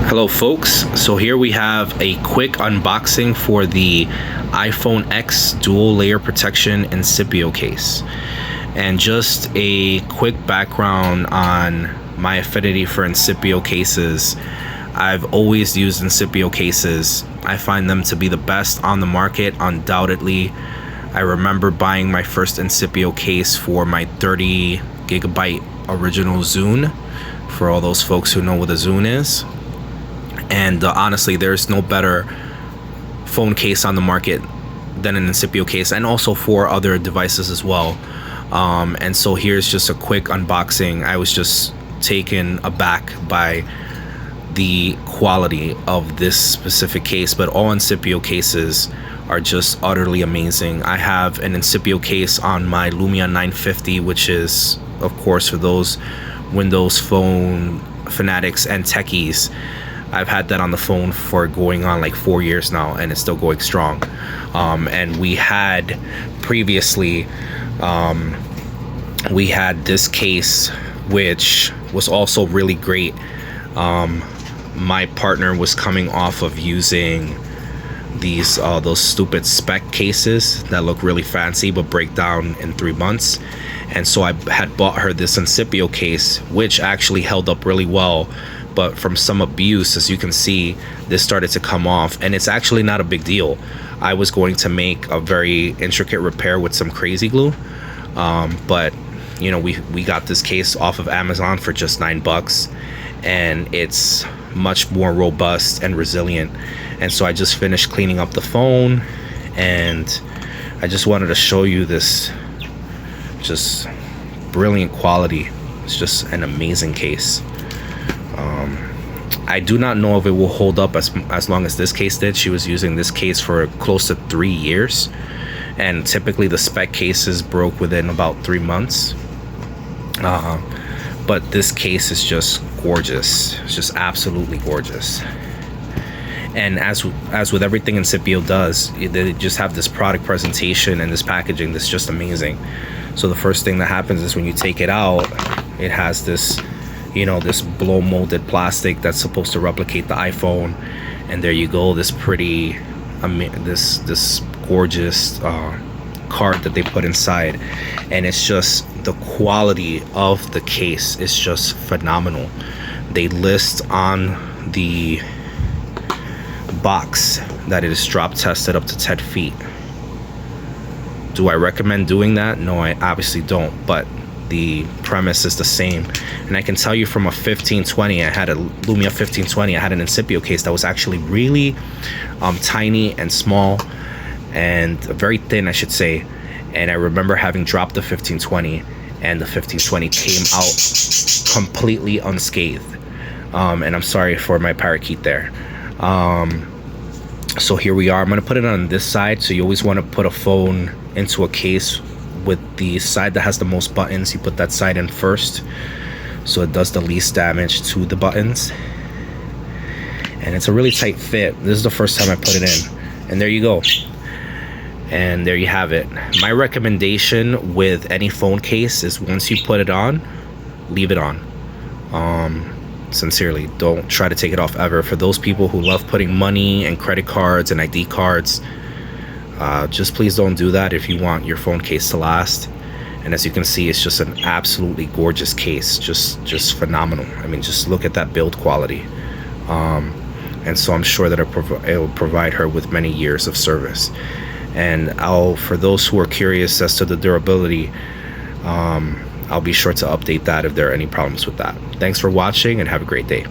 Hello folks, so here we have a quick unboxing for the iPhone X dual layer protection Incipio case. And just a quick background on my affinity for Incipio cases. I've always used Incipio cases. I find them to be the best on the market, undoubtedly. I remember buying my first Incipio case for my 30 gigabyte original Zune, for all those folks who know what a Zune is. And honestly, there's no better phone case on the market than an Incipio case, and also for other devices as well. And so here's just a quick unboxing. I was just taken aback by the quality of this specific case, but all Incipio cases are just utterly amazing. I have an Incipio case on my Lumia 950, which is, of course, for those Windows Phone fanatics and techies. I've had that on the phone for going on like 4 years now, and it's still going strong. And we had previously, we had this case, which was also really great. My partner was coming off of using these those stupid spec cases that look really fancy but break down in 3 months. And so I had bought her this Incipio case, which actually held up really well. But from some abuse, as you can see, this started to come off, and it's actually not a big deal. I was going to make a very intricate repair with some crazy glue, but you know, we got this case off of Amazon for just $9, and it's much more robust and resilient. And so I just finished cleaning up the phone, and I just wanted to show you this just brilliant quality. It's just an amazing case. I do not know if it will hold up as long as this case did. She was using this case for close to 3 years, and typically the spec cases broke within about 3 months. But this case is just gorgeous. It's just absolutely gorgeous. And as with everything Incipio does, they just have this product presentation and this packaging that's just amazing. So the first thing that happens is when you take it out, it has this, you know, this blow molded plastic that's supposed to replicate the iPhone, and there you go, this pretty this gorgeous card that they put inside. And it's just, the quality of the case is just phenomenal. They list on the box that it is drop tested up to 10 feet. Do I recommend doing that? No, I obviously don't, but the premise is the same. And I can tell you from a 1520, I had a Lumia 1520, I had an Incipio case that was actually really tiny and small, and very thin, I should say. And I remember having dropped the 1520, and the 1520 came out completely unscathed. And I'm sorry for my parakeet there. So here we are. I'm going to put it on this side. So you always want to put a phone into a case with the side that has the most buttons. You put that side in first, so it does the least damage to the buttons. And it's a really tight fit. This is the first time I put it in, and there you go. And there you have it. My recommendation with any phone case is, once you put it on, leave it on. Sincerely, don't try to take it off ever. For those people who love putting money and credit cards and ID cards, just please don't do that if you want your phone case to last. And as you can see, it's just an absolutely gorgeous case, just phenomenal. I mean, just look at that build quality. And so I'm sure that it will provide her with many years of service. And for those who are curious as to the durability, I'll be sure to update that if there are any problems with that. Thanks for watching, and have a great day.